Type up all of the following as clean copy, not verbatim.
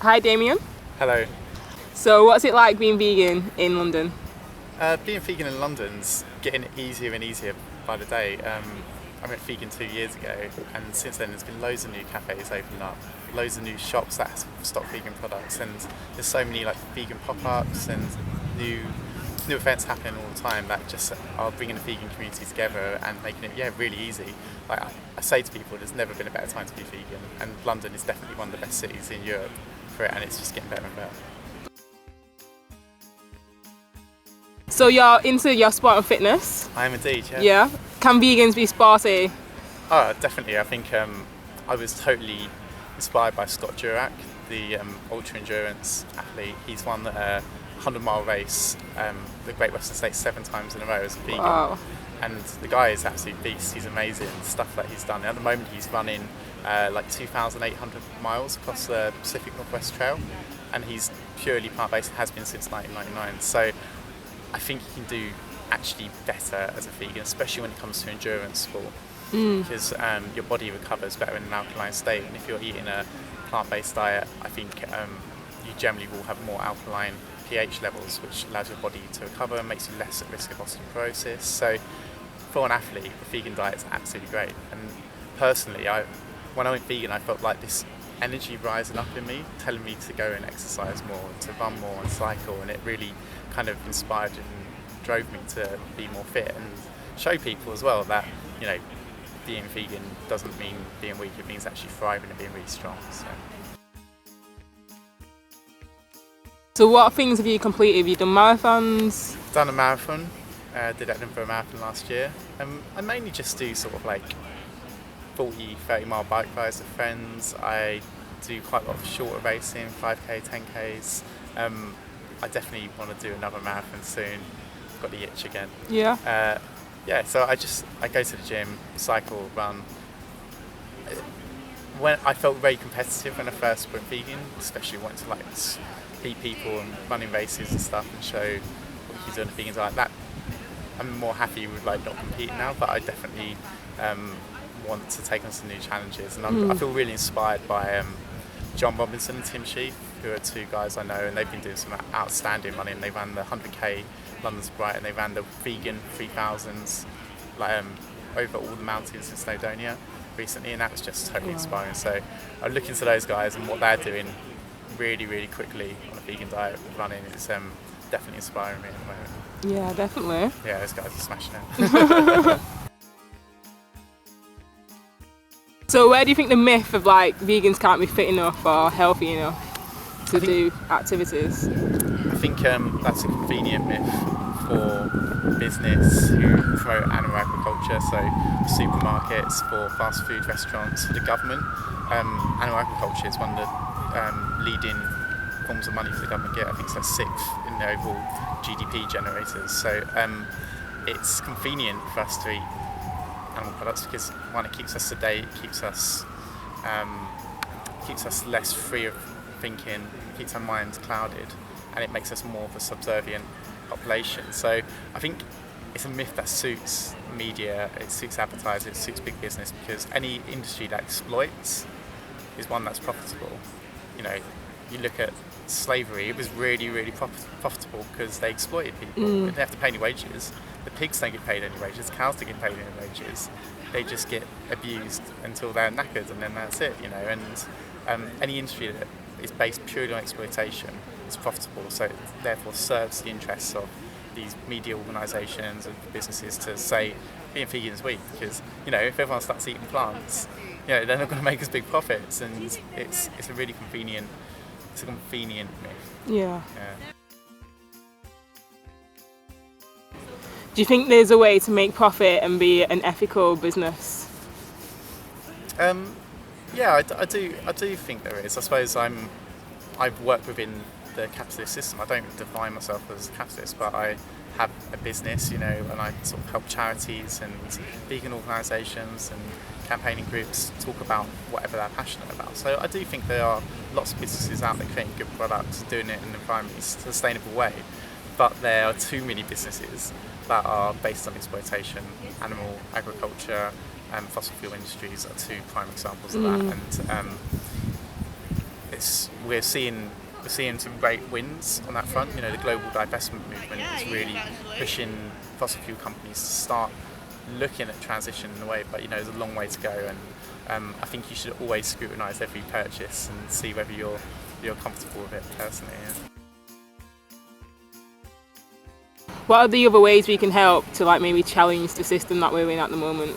Hi Damien. Hello. So what's it like being vegan in London? Being vegan in London's getting easier and easier by the day. I went vegan 2 years ago, and since then there's been loads of new cafes opening up, loads of new shops that stock vegan products, and there's so many like vegan pop-ups and new events happening all the time that just are bringing the vegan community together and making it really easy. Like I say to people, there's never been a better time to be vegan, and London is definitely one of the best cities in Europe for it, and it's just getting better and better. So you're into your sport and fitness? I am indeed, yeah. Yeah. Can vegans be sporty? Oh, definitely. I think I was totally inspired by Scott Jurek, the ultra endurance athlete. He's won the 100-mile race, the Great Western States 7 times in a row as a vegan. Wow. And the guy is an absolute beast. He's amazing. The stuff that he's done. At the moment, he's running like 2,800 miles across the Pacific Northwest Trail, and he's purely plant-based. Has been since 1999. So I think you can do actually better as a vegan, especially when it comes to endurance sport, because your body recovers better in an alkaline state. And if you're eating a plant-based diet, I think you generally will have more alkaline pH levels, which allows your body to recover and makes you less at risk of osteoporosis. So for an athlete, the vegan diet is absolutely great. And personally, when I went vegan, I felt like this energy rising up in me, telling me to go and exercise more, to run more and cycle, and it really kind of inspired and drove me to be more fit and show people as well that, you know, being vegan doesn't mean being weak, it means actually thriving and being really strong. So what things have you completed? Have you done marathons? Done a marathon, did Edinburgh Marathon last year. I mainly just do sort of like 40, 30 mile bike rides with friends. I do quite a lot of shorter racing, 5k, 10ks. I definitely want to do another marathon soon. I've got the itch again. Yeah. So I go to the gym, cycle, run. When I felt very competitive when I first went vegan, especially wanting to like beat people and running races and stuff and show what you can do on a vegan diet. That I'm more happy with like not competing now, but I definitely want to take on some new challenges, and I feel really inspired by John Robinson and Tim Sheaf, who are 2 guys I know, and they've been doing some outstanding running. They ran the 100k London Sprite, and they ran the vegan 3000s like over all the mountains in Snowdonia recently, and that was just totally inspiring. So I look into those guys and what they're doing really, really quickly on a vegan diet with running. It's definitely inspiring me at the moment. Yeah, definitely. Yeah, those guys are smashing it. So where do you think the myth of like vegans can't be fit enough or healthy enough to do activities? I think that's a convenient myth for business who promote animal agriculture, so supermarkets, for fast food restaurants, for the government. Animal agriculture is one of the leading forms of money for the government get. I think it's like 6th in the overall GDP generators. So it's convenient for us to eat animal products because, one, it keeps us sedate, keeps us less free of thinking, keeps our minds clouded, and it makes us more of a subservient population. So I think it's a myth that suits media, it suits advertisers, it suits big business, because any industry that exploits is one that's profitable. You know, you look at slavery, it was really, really profitable because they exploited people. They didn't have to pay any wages. The pigs don't get paid any wages, cows don't get paid any wages. They just get abused until they're knackered, and then that's it, you know. And any industry that is based purely on exploitation is profitable, so it therefore serves the interests of these media organisations and businesses to say being vegan is weak, because, you know, if everyone starts eating plants, you know, they're not going to make as big profits, and it's a really convenient myth. Yeah. Do you think there's a way to make profit and be an ethical business? Yeah, I do think there is. I suppose I've worked within the capitalist system. I don't define myself as a capitalist, but I have a business, you know, and I sort of help charities and vegan organisations and campaigning groups talk about whatever they're passionate about. So I do think there are lots of businesses out there creating good products, doing it in an environmentally sustainable way, but there are too many businesses that are based on exploitation. Animal agriculture and fossil fuel industries are 2 prime examples of that, and we're seeing some great wins on that front. You know, the global divestment movement is really pushing fossil fuel companies to start looking at transition in a way, but you know, there's a long way to go, and I think you should always scrutinise every purchase and see whether you're comfortable with it personally. Yeah. What are the other ways we can help to like maybe challenge the system that we're in at the moment?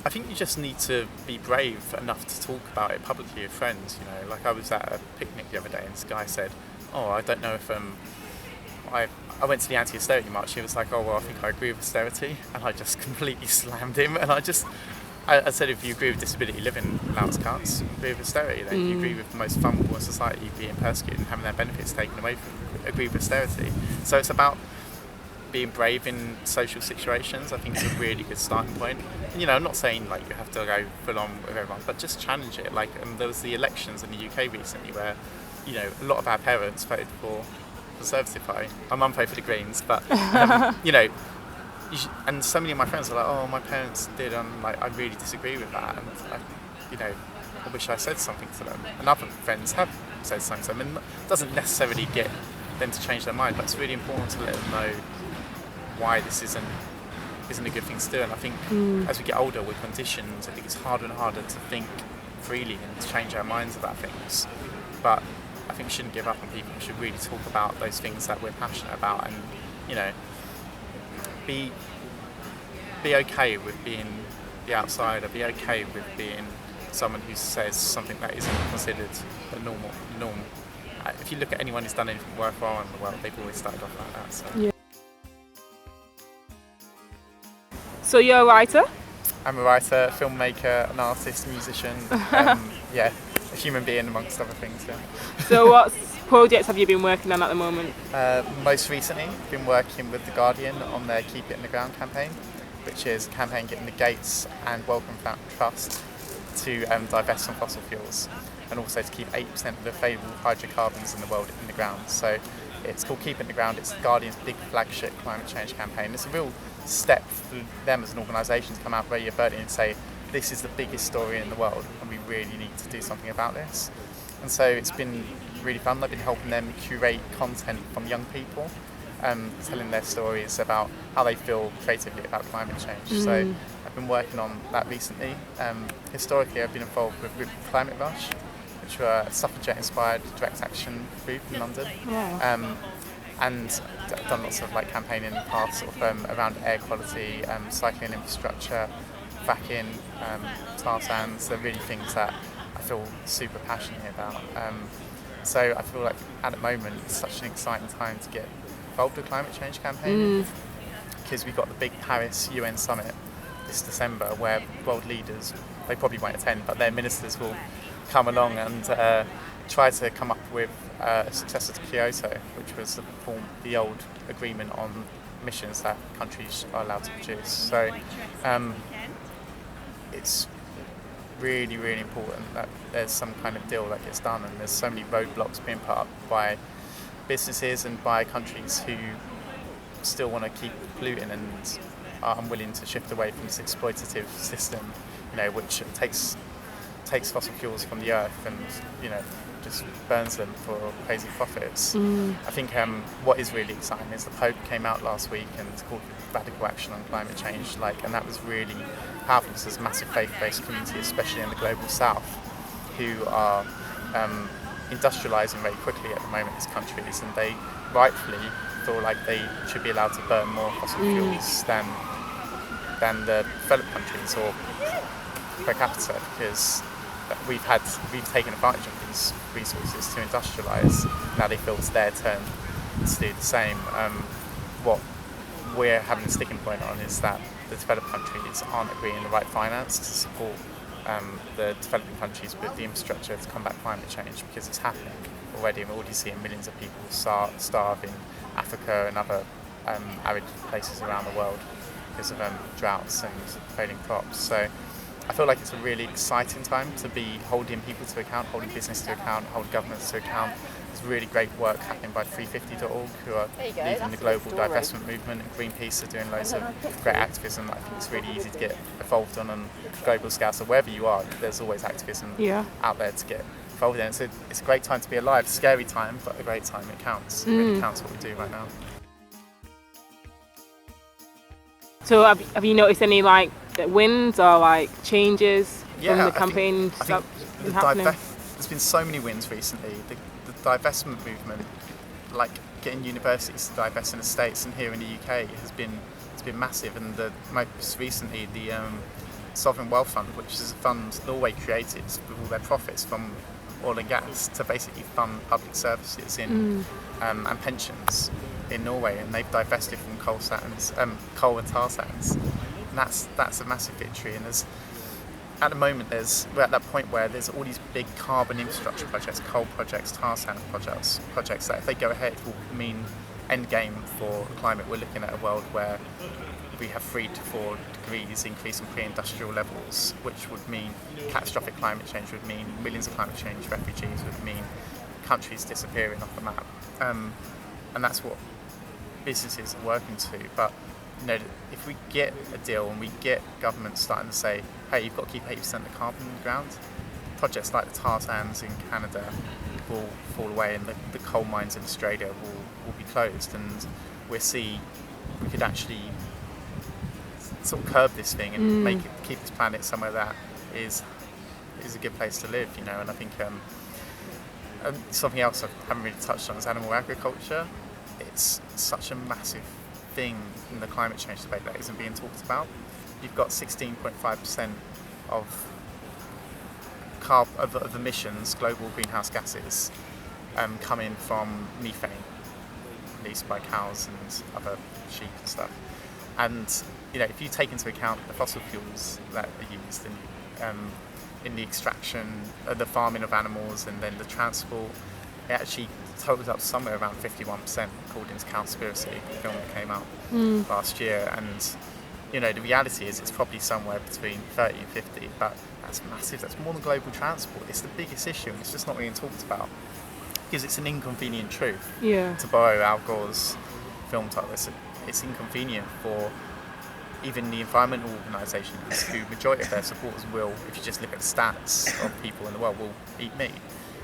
I think you just need to be brave enough to talk about it publicly with friends. You know, like I was at a picnic the other day, and this guy said, "Oh, I don't know if I went to the anti-austerity march." He was like, "Oh, well, I think I agree with austerity," and I just completely slammed him. And I said, if you agree with disability living allowance cuts, agree with austerity. Then if you agree with the most vulnerable in society being persecuted and having their benefits taken away from them, agree with austerity. So it's about being brave in social situations. I think it's a really good starting point. And, you know, I'm not saying like you have to go full on with everyone, but just challenge it. Like there was the elections in the UK recently where, you know, a lot of our parents voted for the Conservative Party. My mum voted for the Greens, but you know, and so many of my friends are like, "Oh, my parents did," and like I really disagree with that, and you know, I wish I said something to them. And other friends have said something to them, and it doesn't necessarily get them to change their mind, but it's really important to let them know why this isn't a good thing to do. And I think as we get older, we're conditioned. I think it's harder and harder to think freely and to change our minds about things. But I think we shouldn't give up on people. We should really talk about those things that we're passionate about, and you know, be okay with being the outsider. Be okay with being someone who says something that isn't considered a norm. If you look at anyone who's done anything worthwhile in the world, they've always started off like that. So. Yeah. So you're a writer? I'm a writer, filmmaker, an artist, musician, yeah, a human being amongst other things. Yeah. So what projects have you been working on at the moment? Most recently, I've been working with The Guardian on their Keep It in the Ground campaign, which is a campaign getting the Gates and Wellcome Trust to divest from fossil fuels, and also to keep 8% of the available hydrocarbons in the world in the ground. So it's called Keep It in the Ground. It's The Guardian's big flagship climate change campaign. It's a real step for them as an organisation to come out very overtly and say, this is the biggest story in the world and we really need to do something about this. And so it's been really fun. I've been helping them curate content from young people, telling their stories about how they feel creatively about climate change. So I've been working on that recently. Historically, I've been involved with Climate Rush, which were a suffragette-inspired direct action group in London. Yeah. And done lots of like campaigning in the past, sort of, around air quality, cycling infrastructure, fracking, tar sands. They're really things that I feel super passionate about. So I feel like at the moment it's such an exciting time to get involved with climate change campaigning, because we've got the big Paris UN summit this December where world leaders, they probably won't attend, but their ministers will come along and try to come up with a successor to Kyoto, which was the old agreement on emissions that countries are allowed to produce. So it's really, really important that there's some kind of deal that gets done, and there's so many roadblocks being put up by businesses and by countries who still want to keep polluting and are unwilling to shift away from this exploitative system, you know, which takes fossil fuels from the earth and, you know, just burns them for crazy profits. I think what is really exciting is the Pope came out last week and called for radical action on climate change, and that was really powerful because there's a massive faith-based community, especially in the global south, who are industrialising very quickly at the moment as countries, and they rightfully feel like they should be allowed to burn more fossil fuels than the developed countries or per capita, because we've taken advantage of these resources to industrialise. Now they feel it's their turn to do the same. What we're having a sticking point on is that the developed countries aren't agreeing the right finance to support the developing countries with the infrastructure to combat climate change, because it's happening already. We're already seeing millions of people starve in Africa and other arid places around the world because of droughts and failing crops. So I feel like it's a really exciting time to be holding people to account, holding business to account, holding governments to account. There's really great work happening by 350.org, who are leading the global divestment movement, and Greenpeace are doing loads of great activism that I think it's really easy to get involved on a global scale. So wherever you are, there's always activism out there to get involved in it. So it's a great time to be alive, scary time, but a great time. It counts. It really counts what we do right now. So have you noticed any like wins or like changes from the campaign I think happening? there's been so many wins recently. The divestment movement, like getting universities to divest in the States and here in the UK, has been massive. And most recently, the Sovereign Wealth Fund, which is a fund Norway created with all their profits from oil and gas to basically fund public services and pensions in Norway, and they've divested from coal and tar sands, and that's a massive victory. And at the moment we're at that point where there's all these big carbon infrastructure projects, coal projects, tar sand projects that if they go ahead will mean end game for climate. We're looking at a world where we have 3 to 4 degrees increase in pre-industrial levels, which would mean catastrophic climate change, would mean millions of climate change refugees, would mean countries disappearing off the map. And that's what businesses are working to. But if we get a deal and we get governments starting to say, hey, you've got to keep 80% of the carbon in the ground, projects like the tar sands in Canada will fall away, and the coal mines in Australia will be closed, and we could actually sort of curb this thing and keep this planet somewhere that is a good place to live, And I think something else I haven't really touched on is animal agriculture. It's such a massive thing in the climate change debate that isn't being talked about. You've got 16.5% of emissions, global greenhouse gases, coming from methane, released by cows and other sheep and stuff. And if you take into account the fossil fuels that are used in the extraction, the farming of animals, and then the transport, it actually totals up somewhere around 51%, according to Cowspiracy, the film that came out last year. And the reality is it's probably somewhere between 30 and 50, but that's massive. That's more than global transport. It's the biggest issue, and it's just not being talked about because it's an inconvenient truth. Yeah. To borrow Al Gore's film title, it's inconvenient for even the environmental organisations, who majority of their supporters will, if you just look at the stats of people in the world, will eat meat.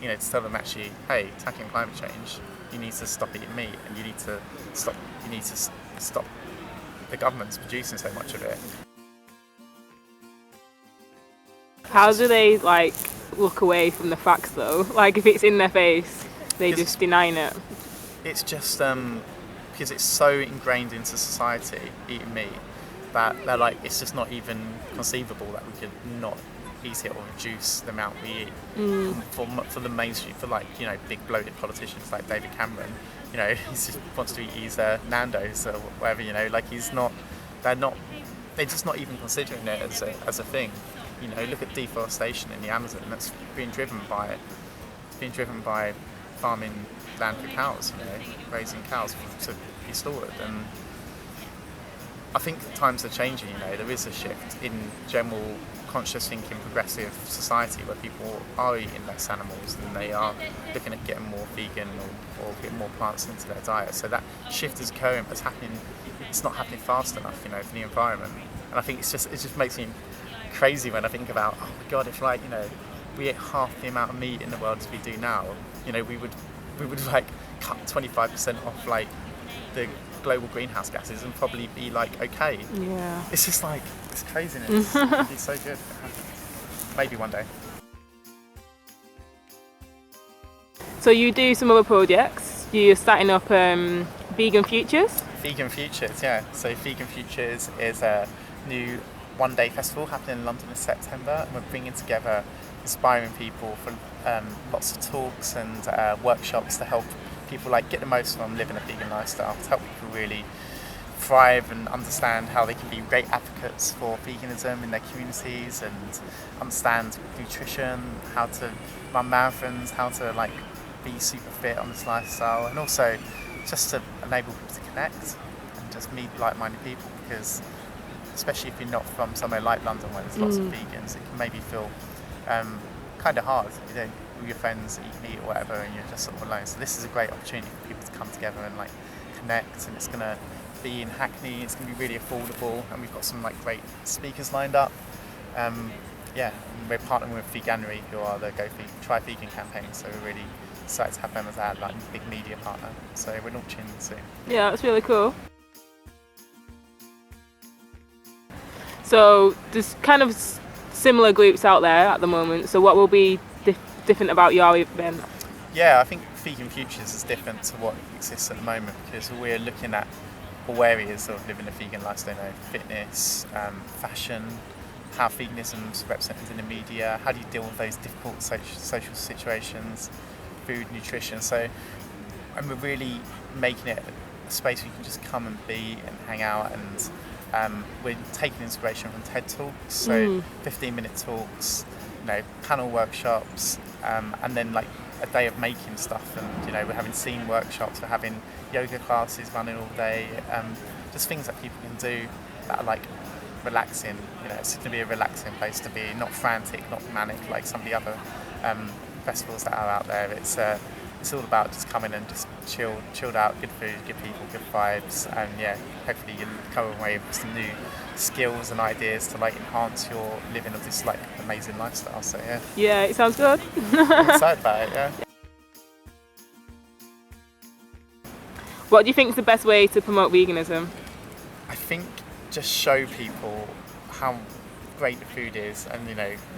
To tell them actually, hey, tackling climate change, you need to stop eating meat, and you need to stop the governments producing so much of it. How do they look away from the facts though? If it's in their face, they just denying it. It's just because it's so ingrained into society, eating meat, that they're it's just not even conceivable that we could not eat it or reduce the amount we eat. For the mainstream, for big bloated politicians like David Cameron, he just wants to eat his Nando's or whatever, they're just not even considering it as a thing. Look at deforestation in the Amazon. That's being driven by farming land for cows, raising cows to be slaughtered. And I think times are changing. There is a shift in general conscious thinking, progressive society where people are eating less animals and they are looking at getting more vegan or getting more plants into their diet. So that shift is occurring, but it's not happening fast enough, for the environment. And I think it just makes me crazy when I think about, oh my God, if we ate half the amount of meat in the world as we do now, we would cut 25% off the global greenhouse gases and probably be okay. Yeah. It's just it's craziness. It'd be so good. Maybe one day. So you do some other projects. You're starting up Vegan Futures. Vegan Futures, yeah. So Vegan Futures is a new one-day festival happening in London in September, and we're bringing together inspiring people for lots of talks and workshops to help people get the most from living a vegan lifestyle, to help people really thrive and understand how they can be great advocates for veganism in their communities and understand nutrition, how to run marathons, how to be super fit on this lifestyle, and also just to enable people to connect and just meet like-minded people, because especially if you're not from somewhere like London where there's lots of vegans, it can maybe feel kind of hard, with your friends eat meat or whatever and you're just sort of alone. So this is a great opportunity for people to come together and connect, and it's going to be in Hackney, it's going to be really affordable, and we've got some great speakers lined up. yeah, we're partnering with Veganery, who are the Try Vegan campaign, so we're really excited to have them as our like big media partner. So we're launching soon. Yeah, that's really cool. So there's kind of similar groups out there at the moment. So what will be different about your event? Yeah, I think Vegan Futures is different to what exists at the moment because we're looking at all areas of living a vegan lifestyle, fitness, fashion, how veganism is represented in the media, how do you deal with those difficult social situations, food, nutrition. So, and we're really making it a space where you can just come and be and hang out, and we're taking inspiration from TED Talks, so 15-minute talks, panel workshops, and then like a day of making stuff, and we're having scene workshops, we're having yoga classes running all day, just things that people can do that are like relaxing. It's going to be a relaxing place to be, not frantic, not manic like some of the other festivals that are out there. It's all about just coming and just chilled out, good food, good people, good vibes, and hopefully you'll come away with some new skills and ideas to like enhance your living of this like amazing lifestyle. So yeah, it sounds good. I'm excited about it. Yeah. What do you think is the best way to promote veganism? I think just show people how great the food is, and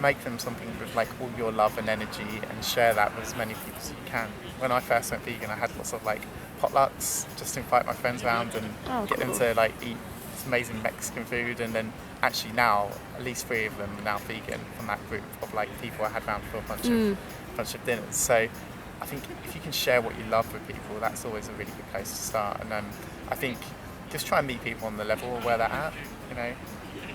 make them something with like all your love and energy, and share that with as many people as you can. When I first went vegan, I had lots of like potlucks, just to invite my friends around and get them to like eat this amazing Mexican food, and then actually now at least 3 of them are now vegan from that group of like people I had around for a bunch of dinners. So I think if you can share what you love with people, that's always a really good place to start. And I think just try and meet people on the level of where they're at.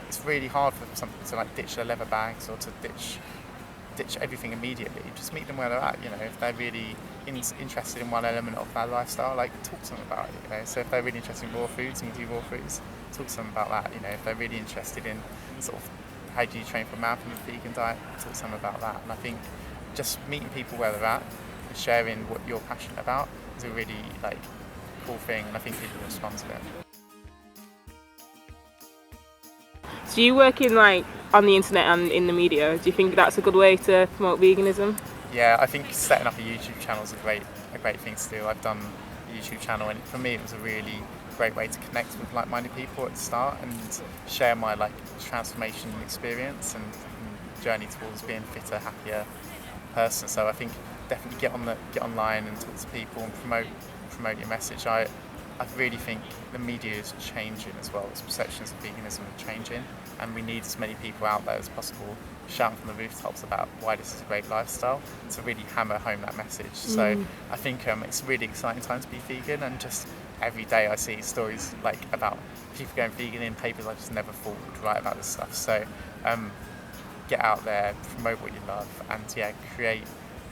It's really hard for some people to like ditch their leather bags or to ditch everything immediately. Just meet them where they're at. If they're really interested in one element of their lifestyle, like talk to them about it. So if they're really interested in raw foods and you do raw foods, talk to them about that. If they're really interested in sort of how do you train for a marathon with a vegan diet, talk to them about that. And I think just meeting people where they're at and sharing what you're passionate about is a really like cool thing, and I think people respond to it. So you work in like on the internet and in the media. Do you think that's a good way to promote veganism? Yeah, I think setting up a YouTube channel is a great thing to do. I've done a YouTube channel, and for me it was a really great way to connect with like-minded people at the start and share my like transformation experience and journey towards being a fitter, happier person. So I think definitely get online and talk to people and promote your message. I really think the media is changing as well. Its perceptions of veganism are changing, and we need as many people out there as possible shouting from the rooftops about why this is a great lifestyle to really hammer home that message. So I think it's a really exciting time to be vegan, and just every day I see stories like about people going vegan in papers I just never thought would write about this stuff. So get out there, promote what you love, and create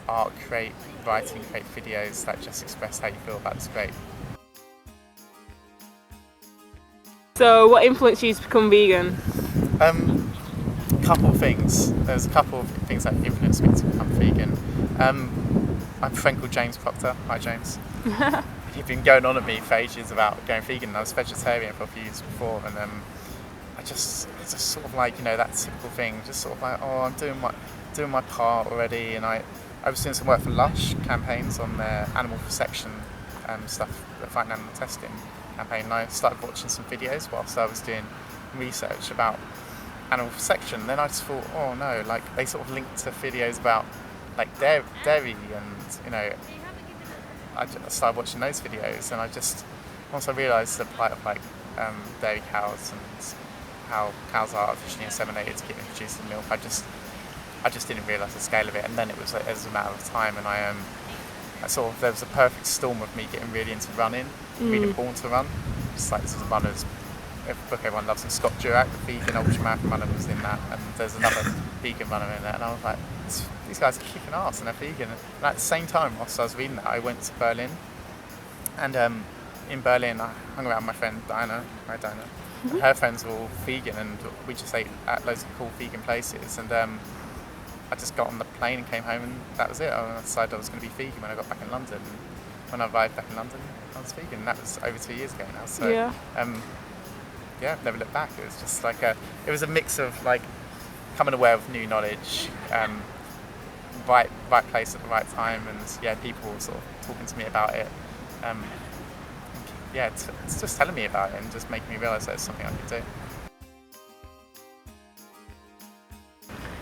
art, create writing, create videos that just express how you feel about this great. So what influenced you to become vegan? Couple of things. There's a couple of things that influenced me to become vegan. I have a friend called James Proctor. Hi James. He'd been going on at me for ages about going vegan. I was vegetarian for a few years before, and it's just sort of like that typical thing. Just sort of like, oh, I'm doing my part already. And I was doing some work for Lush campaigns on their animal vivisection stuff, the fighting animal testing campaign. And I started watching some videos whilst I was doing research about animal vivisection. Then I just thought, oh no, like they sort of linked to videos about like dairy, and I started watching those videos, and once I realised the plight of like dairy cows and how cows are artificially inseminated to keep producing milk, I just didn't realise the scale of it. And then it was a matter of time, and there was a perfect storm of me getting really into running, being born to run. Just like this was a runner's book everyone loves, and Scott Jurek, the vegan ultramarathon runner, was in that, and there's another vegan runner in there, and I was like, these guys are kicking ass and they're vegan. And at the same time, whilst I was reading that, I went to Berlin, and in Berlin I hung around with my friend Diana. Hi Diana. And her friends were all vegan, and we just ate at loads of cool vegan places, and I just got on the plane and came home, and that was it. I decided I was going to be vegan when I got back in London. When I arrived back in London, I was vegan. That was over 2 years ago now. So I've never looked back. It was just like it was a mix of like becoming aware of new knowledge, right place at the right time, and yeah, people sort of talking to me about it. Yeah, it's just telling me about it and just making me realise that it's something I could do.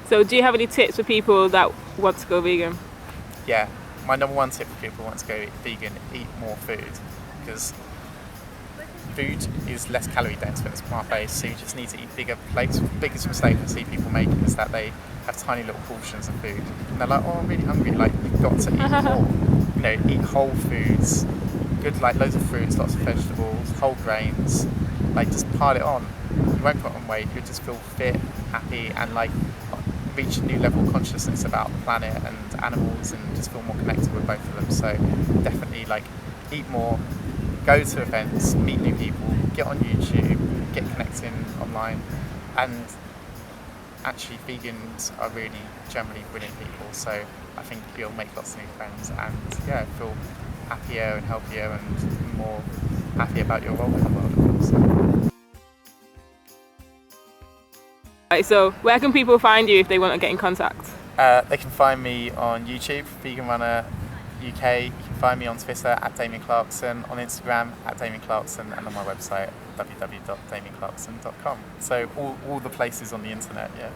So do you have any tips for people that want to go vegan? Yeah, my number one tip for people who want to go vegan: eat more food, because food is less calorie dense when it's plant-based, so you just need to eat bigger plates. The biggest mistake I see people making is that they have tiny little portions of food and they're like, oh, I'm really hungry. Like, you've got to eat more. You know, eat whole foods, good, like loads of fruits, lots of vegetables, whole grains. Like, just pile it on. You won't put on weight. You'll just feel fit, happy, and like reach a new level of consciousness about the planet and animals, and just feel more connected with both of them. So definitely, like, eat more, go to events, meet new people, get on YouTube, get connecting online, and actually vegans are really generally brilliant people, so I think you'll make lots of new friends and yeah, feel happier and healthier and more happy about your role in the world, of course. Right, so where can people find you if they want to get in contact? They can find me on YouTube, Vegan Runner UK. You can find me on Twitter at Damien Clarkson, on Instagram at Damien Clarkson, and on my website www.damienclarkson.com. So all the places on the internet, yeah.